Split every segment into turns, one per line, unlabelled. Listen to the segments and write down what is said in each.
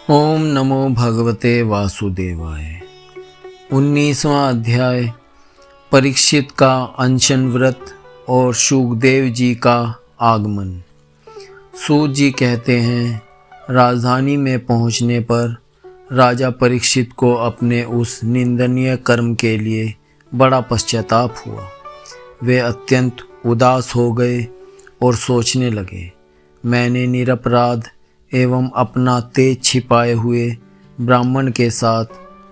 ओम नमो भगवते वासुदेवाय। 19वां अध्याय। परीक्षित का अनशन व्रत और शुकदेव जी का आगमन। सूत जी कहते हैं, राजधानी में पहुंचने पर राजा परीक्षित को अपने उस निंदनीय कर्म के लिए बड़ा पश्चाताप हुआ। वे अत्यंत उदास हो गए और सोचने लगे, मैंने निरपराध एवं अपना तेज छिपाए हुए ब्राह्मण के साथ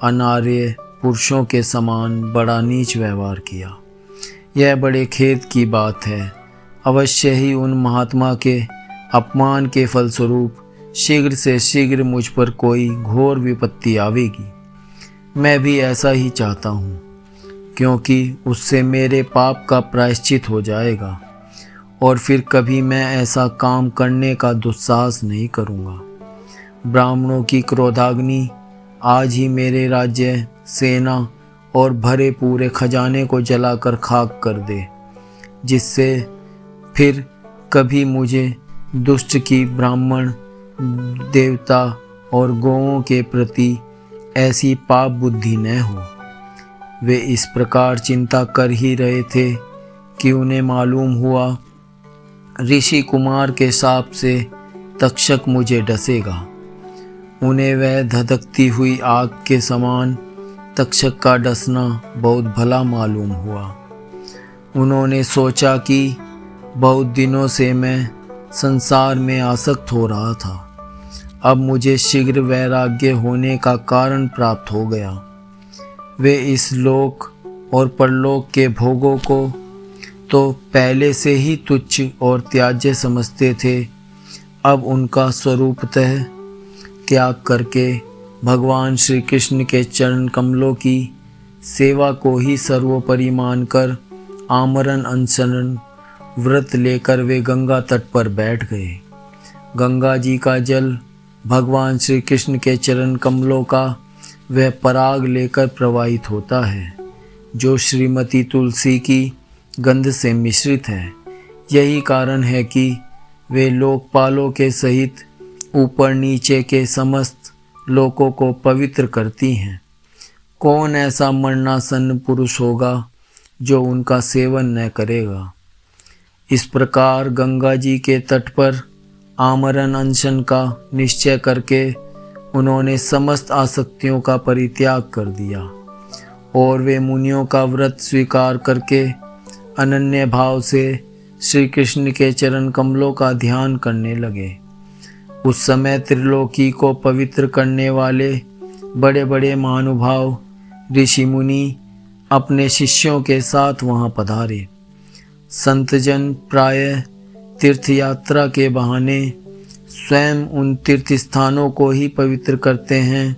अनार्य पुरुषों के समान बड़ा नीच व्यवहार किया। यह बड़े खेद की बात है। अवश्य ही उन महात्मा के अपमान के फलस्वरूप शीघ्र से शीघ्र मुझ पर कोई घोर विपत्ति आवेगी। मैं भी ऐसा ही चाहता हूँ, क्योंकि उससे मेरे पाप का प्रायश्चित हो जाएगा और फिर कभी मैं ऐसा काम करने का दुस्साहस नहीं करूँगा। ब्राह्मणों की क्रोधाग्नि आज ही मेरे राज्य, सेना और भरे पूरे खजाने को जलाकर खाक कर दे, जिससे फिर कभी मुझे दुष्ट की ब्राह्मण, देवता और गौओं के प्रति ऐसी पाप बुद्धि न हो। वे इस प्रकार चिंता कर ही रहे थे कि उन्हें मालूम हुआ ऋषि कुमार के शाप से तक्षक मुझे डसेगा। उन्हें वह धधकती हुई आग के समान तक्षक का डसना बहुत भला मालूम हुआ। उन्होंने सोचा कि बहुत दिनों से मैं संसार में आसक्त हो रहा था, अब मुझे शीघ्र वैराग्य होने का कारण प्राप्त हो गया। वे इस लोक और परलोक के भोगों को तो पहले से ही तुच्छ और त्याज्य समझते थे, अब उनका स्वरूपतः त्याग करके भगवान श्री कृष्ण के चरण कमलों की सेवा को ही सर्वोपरि मानकर आमरण अनशन व्रत लेकर वे गंगा तट पर बैठ गए। गंगा जी का जल भगवान श्री कृष्ण के चरण कमलों का वह पराग लेकर प्रवाहित होता है, जो श्रीमती तुलसी की गंध से मिश्रित है। यही कारण है कि वे लोकपालों के सहित ऊपर नीचे के समस्त लोकों को पवित्र करती हैं। कौन ऐसा मरणासन्न पुरुष होगा जो उनका सेवन न करेगा। इस प्रकार गंगा जी के तट पर आमरण अनशन का निश्चय करके उन्होंने समस्त आसक्तियों का परित्याग कर दिया और वे मुनियों का व्रत स्वीकार करके अनन्य भाव से श्री कृष्ण के चरण कमलों का ध्यान करने लगे। उस समय त्रिलोकी को पवित्र करने वाले बड़े बड़े महानुभाव ऋषि मुनि अपने शिष्यों के साथ वहाँ पधारे। संतजन प्रायः तीर्थ यात्रा के बहाने स्वयं उन तीर्थ स्थानों को ही पवित्र करते हैं।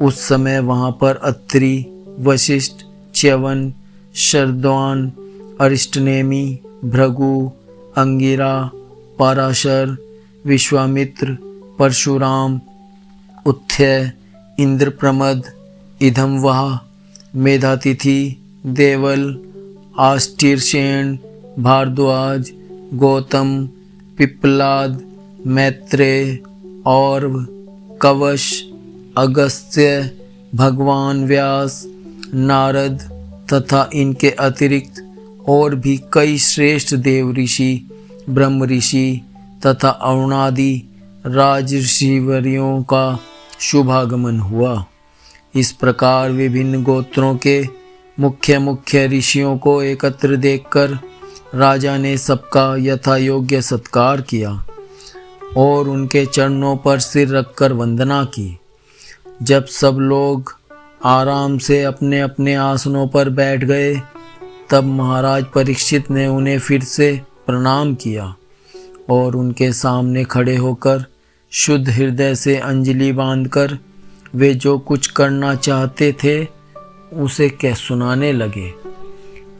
उस समय वहाँ पर अत्रि, वशिष्ठ, च्यवन, शरद्वान, अरिष्टनेमि, भृगु, अंगिरा, पराशर, विश्वामित्र, परशुराम, उत्थय, इंद्रप्रमद, इदमवाह, मेधातिथि, देवल, आष्टीरसेन, भारद्वाज, गौतम, पिप्पलाद, मैत्रेय, औरव, कवश, अगस्त्य, भगवान व्यास, नारद तथा इनके अतिरिक्त और भी कई श्रेष्ठ देव ऋषि, ब्रह्म ऋषि तथा अरुणादि राज ऋषिवर्यों का शुभागमन हुआ। इस प्रकार विभिन्न गोत्रों के मुख्य मुख्य ऋषियों को एकत्र देखकर राजा ने सबका यथा योग्य सत्कार किया और उनके चरणों पर सिर रखकर वंदना की। जब सब लोग आराम से अपने अपने आसनों पर बैठ गए, तब महाराज परीक्षित ने उन्हें फिर से प्रणाम किया और उनके सामने खड़े होकर शुद्ध हृदय से अंजलि बांधकर वे जो कुछ करना चाहते थे उसे कह सुनाने लगे।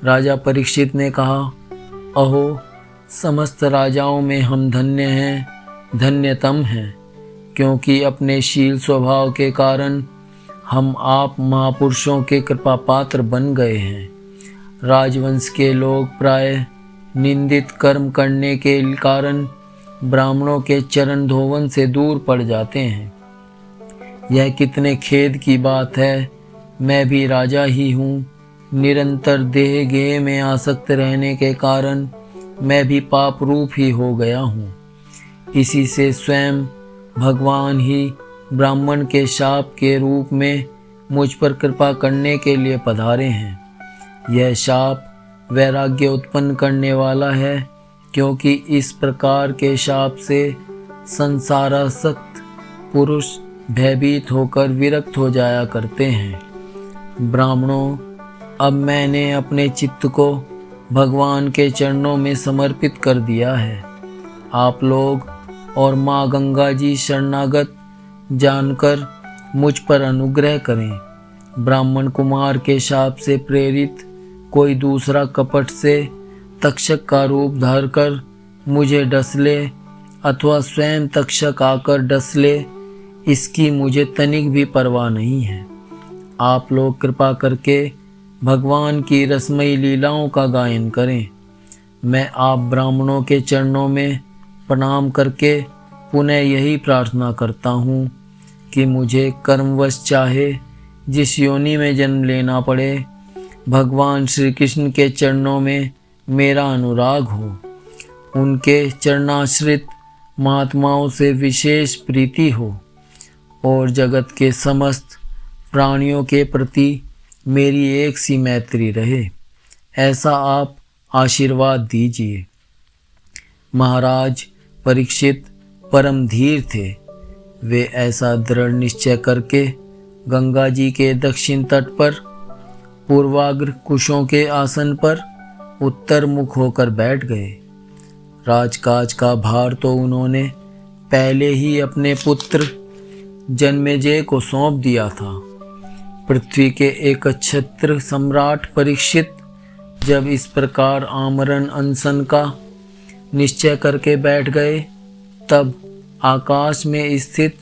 राजा परीक्षित ने कहा, अहो, समस्त राजाओं में हम धन्य हैं, धन्यतम हैं, क्योंकि अपने शील स्वभाव के कारण हम आप महापुरुषों के कृपा पात्र बन गए हैं। राजवंश के लोग प्राय निंदित कर्म करने के कारण ब्राह्मणों के चरण धोवन से दूर पड़ जाते हैं, यह कितने खेद की बात है, मैं भी राजा ही हूँ। निरंतर देह गेह में आसक्त रहने के कारण मैं भी पाप रूप ही हो गया हूँ। इसी से स्वयं भगवान ही ब्राह्मण के शाप के रूप में मुझ पर कृपा करने के लिए पधारे हैं। यह शाप वैराग्य उत्पन्न करने वाला है, क्योंकि इस प्रकार के शाप से संसारासक्त पुरुष भयभीत होकर विरक्त हो जाया करते हैं। ब्राह्मणों, अब मैंने अपने चित्त को भगवान के चरणों में समर्पित कर दिया है। आप लोग और माँ गंगा जी शरणागत जानकर मुझ पर अनुग्रह करें। ब्राह्मण कुमार के शाप से प्रेरित कोई दूसरा कपट से तक्षक का रूप धरकर मुझे डस ले अथवा स्वयं तक्षक आकर डस ले, इसकी मुझे तनिक भी परवाह नहीं है। आप लोग कृपा करके भगवान की रसमयी लीलाओं का गायन करें। मैं आप ब्राह्मणों के चरणों में प्रणाम करके पुनः यही प्रार्थना करता हूँ कि मुझे कर्मवश चाहे जिस योनि में जन्म लेना पड़े, भगवान श्री कृष्ण के चरणों में मेरा अनुराग हो। उनके चरणाश्रित महात्माओं से विशेष प्रीति हो और जगत के समस्त प्राणियों के प्रति मेरी एक सी मैत्री रहे, ऐसा आप आशीर्वाद दीजिए। महाराज परीक्षित परम धीर थे। वे ऐसा दृढ़ निश्चय करके गंगा जी के दक्षिण तट पर पूर्वाग्र कुशों के आसन पर उत्तर मुख होकर बैठ गए। राजकाज का भार तो उन्होंने पहले ही अपने पुत्र जन्मेजय को सौंप दिया था। पृथ्वी के एक छत्र सम्राट परीक्षित जब इस प्रकार आमरण अनशन का निश्चय करके बैठ गए, तब आकाश में स्थित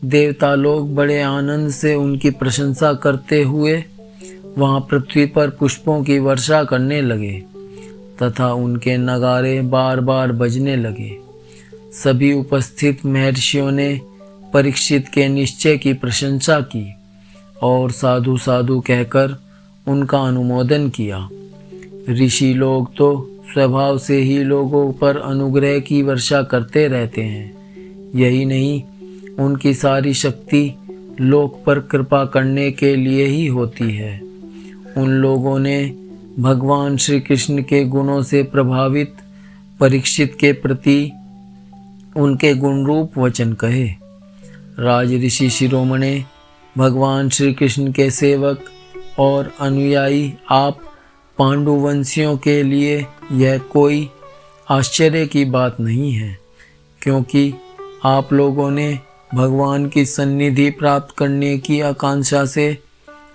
देवता लोग बड़े आनंद से उनकी प्रशंसा करते हुए वहां पृथ्वी पर पुष्पों की वर्षा करने लगे तथा उनके नगारे बार बार बजने लगे। सभी उपस्थित महर्षियों ने परीक्षित के निश्चय की प्रशंसा की और साधु साधु कहकर उनका अनुमोदन किया। ऋषि लोग तो स्वभाव से ही लोगों पर अनुग्रह की वर्षा करते रहते हैं। यही नहीं, उनकी सारी शक्ति लोक पर कृपा करने के लिए ही होती है। उन लोगों ने भगवान श्री कृष्ण के गुणों से प्रभावित परीक्षित के प्रति उनके गुण रूप वचन कहे। राज ऋषि शिरोमणि भगवान श्री कृष्ण के सेवक और अनुयायी आप पांडुवंशियों के लिए यह कोई आश्चर्य की बात नहीं है, क्योंकि आप लोगों ने भगवान की सन्निधि प्राप्त करने की आकांक्षा से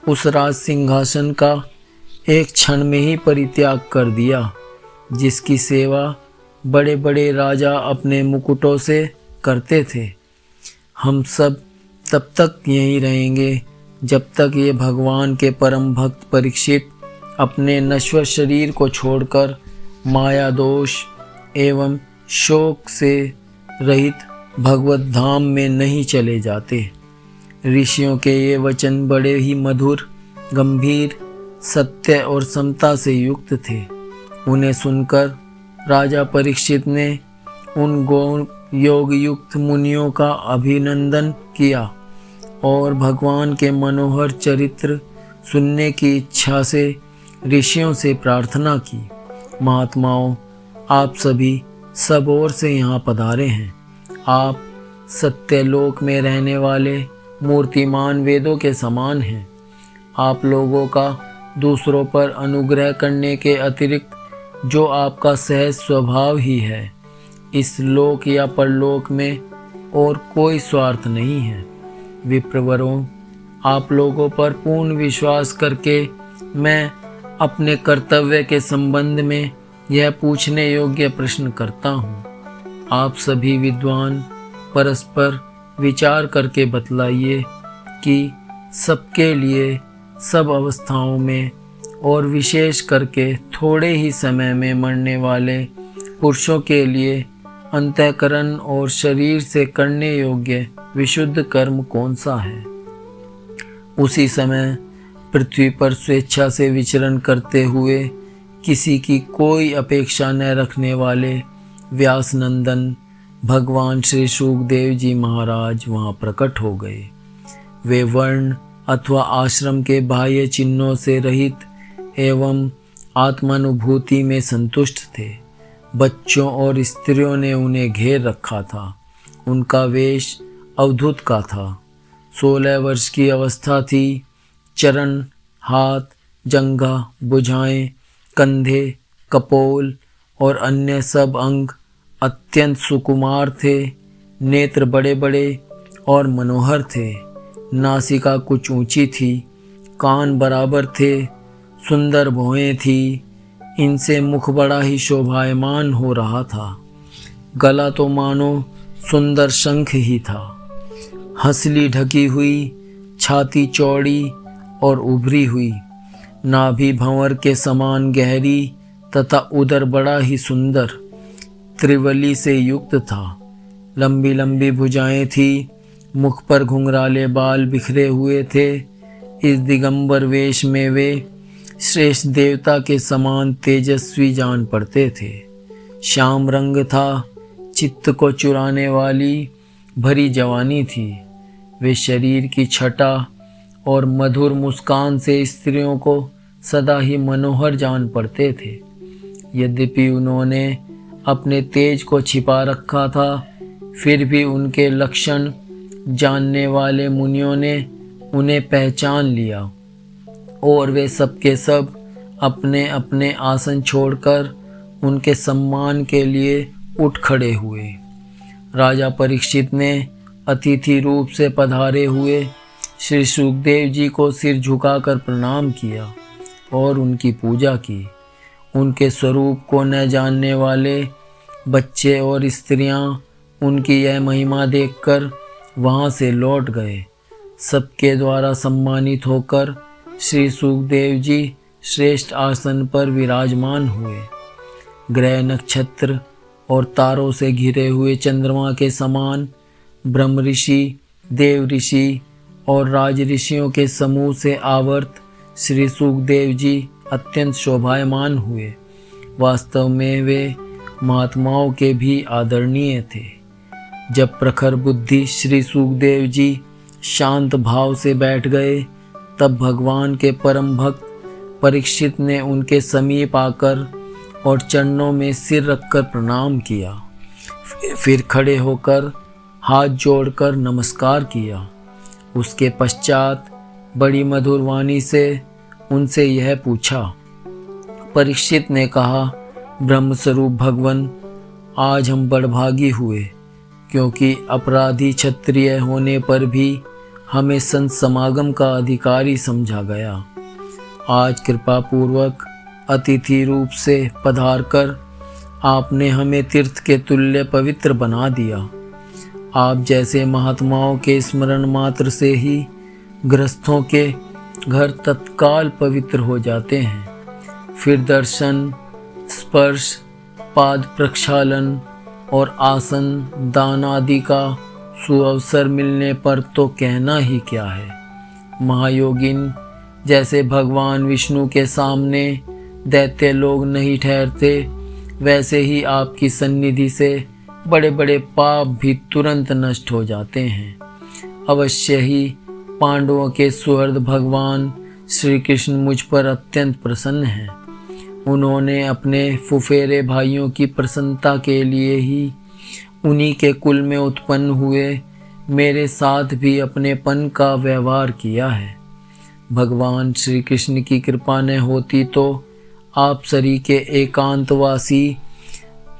उस राज सिंहासन का एक क्षण में ही परित्याग कर दिया, जिसकी सेवा बड़े बड़े राजा अपने मुकुटों से करते थे। हम सब तब तक यहीं रहेंगे जब तक ये भगवान के परम भक्त परीक्षित अपने नश्वर शरीर को छोड़कर माया दोष एवं शोक से रहित भगवत धाम में नहीं चले जाते। ऋषियों के ये वचन बड़े ही मधुर, गंभीर, सत्य और समता से युक्त थे। उन्हें सुनकर राजा परीक्षित ने उन गौण योग युक्त मुनियों का अभिनंदन किया और भगवान के मनोहर चरित्र सुनने की इच्छा से ऋषियों से प्रार्थना की। महात्माओं, आप सभी सब ओर से यहाँ पधारे हैं। आप सत्यलोक में रहने वाले मूर्तिमान वेदों के समान हैं। आप लोगों का दूसरों पर अनुग्रह करने के अतिरिक्त जो आपका सहज स्वभाव ही है, इस लोक या परलोक में और कोई स्वार्थ नहीं है। विप्रवरों, आप लोगों पर पूर्ण विश्वास करके मैं अपने कर्तव्य के संबंध में यह पूछने योग्य प्रश्न करता हूँ। आप सभी विद्वान परस्पर विचार करके बतलाइए कि सबके लिए सब अवस्थाओं में और विशेष करके थोड़े ही समय में मरने वाले पुरुषों के लिए अंतःकरण और शरीर से करने योग्य विशुद्ध कर्म कौन सा है। उसी समय पृथ्वी पर स्वेच्छा से विचरण करते हुए किसी की कोई अपेक्षा न रखने वाले व्यास नंदन भगवान श्री शुकदेव जी महाराज वहाँ प्रकट हो गए। वे वर्ण अथवा आश्रम के बाह्य चिन्हों से रहित एवं आत्मानुभूति में संतुष्ट थे। बच्चों और स्त्रियों ने उन्हें घेर रखा था। उनका वेश अवधूत का था। 16 वर्ष की अवस्था थी। चरण, हाथ, जंघा, भुजाएं, कंधे, कपोल और अन्य सब अंग अत्यंत सुकुमार थे। नेत्र बड़े बड़े और मनोहर थे। नासिका कुछ ऊंची थी। कान बराबर थे। सुंदर भौहें थी। इनसे मुख बड़ा ही शोभायमान हो रहा था। गला तो मानो सुंदर शंख ही था। हंसली ढकी हुई, छाती चौड़ी और उभरी हुई, नाभि भंवर के समान गहरी तथा उदर बड़ा ही सुंदर त्रिवली से युक्त था। लंबी लंबी भुजाएं थी। मुख पर घुंघराले बाल बिखरे हुए थे। इस दिगंबर वेश में वे श्रेष्ठ देवता के समान तेजस्वी जान पड़ते थे। श्याम रंग था। चित्त को चुराने वाली भरी जवानी थी। वे शरीर की छटा और मधुर मुस्कान से स्त्रियों को सदा ही मनोहर जान पड़ते थे। यद्यपि उन्होंने अपने तेज को छिपा रखा था, फिर भी उनके लक्षण जानने वाले मुनियों ने उन्हें पहचान लिया और वे सब के सब अपने अपने आसन छोड़कर उनके सम्मान के लिए उठ खड़े हुए। राजा परीक्षित ने अतिथि रूप से पधारे हुए श्री शुकदेव जी को सिर झुकाकर प्रणाम किया और उनकी पूजा की। उनके स्वरूप को न जानने वाले बच्चे और स्त्रियां उनकी यह महिमा देखकर वहां से लौट गए। सबके द्वारा सम्मानित होकर श्री शुकदेव जी श्रेष्ठ आसन पर विराजमान हुए। ग्रह, नक्षत्र और तारों से घिरे हुए चंद्रमा के समान ब्रह्म ऋषि, देव ऋषि और राज ऋषियों के समूह से आवर्त श्री शुकदेव जी अत्यंत शोभायमान हुए। वास्तव में वे महात्माओं के भी आदरणीय थे। जब प्रखर बुद्धि श्री शुकदेव जी शांत भाव से बैठ गए, तब भगवान के परम भक्त परीक्षित ने उनके समीप आकर और चरणों में सिर रखकर प्रणाम किया। फिर खड़े होकर हाथ जोड़कर नमस्कार किया। उसके पश्चात बड़ी मधुर वाणी से उनसे यह पूछा। परीक्षित ने कहा, ब्रह्म स्वरूप भगवन, आज हम बड़भागी हुए, क्योंकि अपराधी क्षत्रिय होने पर भी हमें संत समागम का अधिकारी समझा गया। आज कृपा पूर्वक अतिथि रूप से पधारकर आपने हमें तीर्थ के तुल्य पवित्र बना दिया। आप जैसे महात्माओं के स्मरण मात्र से ही गृहस्थों के घर तत्काल पवित्र हो जाते हैं। फिर दर्शन, स्पर्श, पाद प्रक्षालन और आसन दान आदि का सुअवसर मिलने पर तो कहना ही क्या है। महायोगिन जैसे भगवान विष्णु के सामने दैत्य लोग नहीं ठहरते, वैसे ही आपकी सन्निधि से बड़े बड़े पाप भी तुरंत नष्ट हो जाते हैं। अवश्य ही पांडवों के सुहृद भगवान श्री कृष्ण मुझ पर अत्यंत प्रसन्न हैं। उन्होंने अपने फुफेरे भाइयों की प्रसन्नता के लिए ही उन्हीं के कुल में उत्पन्न हुए मेरे साथ भी अपनेपन का व्यवहार किया है। भगवान श्री कृष्ण की कृपा न होती तो आप सरी के एकांतवासी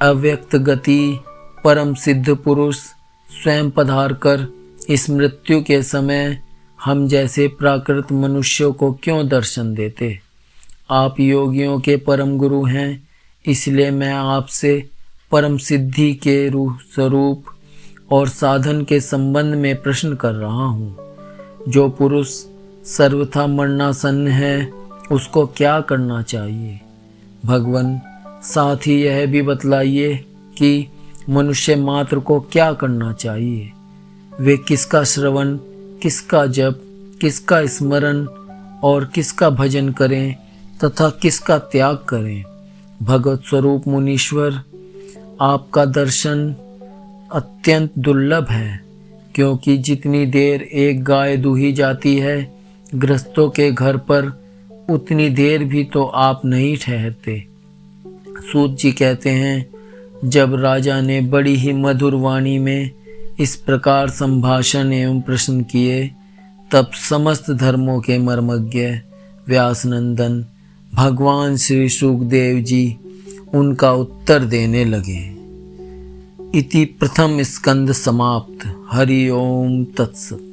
अव्यक्त गति परम सिद्ध पुरुष स्वयं पधारकर इस मृत्यु के समय हम जैसे प्राकृत मनुष्यों को क्यों दर्शन देते। आप योगियों के परम गुरु हैं, इसलिए मैं आपसे परम सिद्धि के रूप स्वरूप और साधन के संबंध में प्रश्न कर रहा हूँ। जो पुरुष सर्वथा मरणासन्न है, उसको क्या करना चाहिए? भगवन, साथ ही यह भी बतलाइए कि मनुष्य मात्र को क्या करना चाहिए। वे किसका श्रवण, किसका जप, किसका स्मरण और किसका भजन करें तथा किसका त्याग करें। भगवत स्वरूप मुनीश्वर, आपका दर्शन अत्यंत दुर्लभ है, क्योंकि जितनी देर एक गाय दूही जाती है गृहस्थों के घर पर, उतनी देर भी तो आप नहीं ठहरते। सूत जी कहते हैं, जब राजा ने बड़ी ही मधुर वाणी में इस प्रकार संभाषण एवं प्रश्न किए, तब समस्त धर्मों के मर्मज्ञ व्यासनंदन भगवान श्री शुकदेव जी उनका उत्तर देने लगे। इति प्रथम स्कंद समाप्त। हरि ओम तत्सत।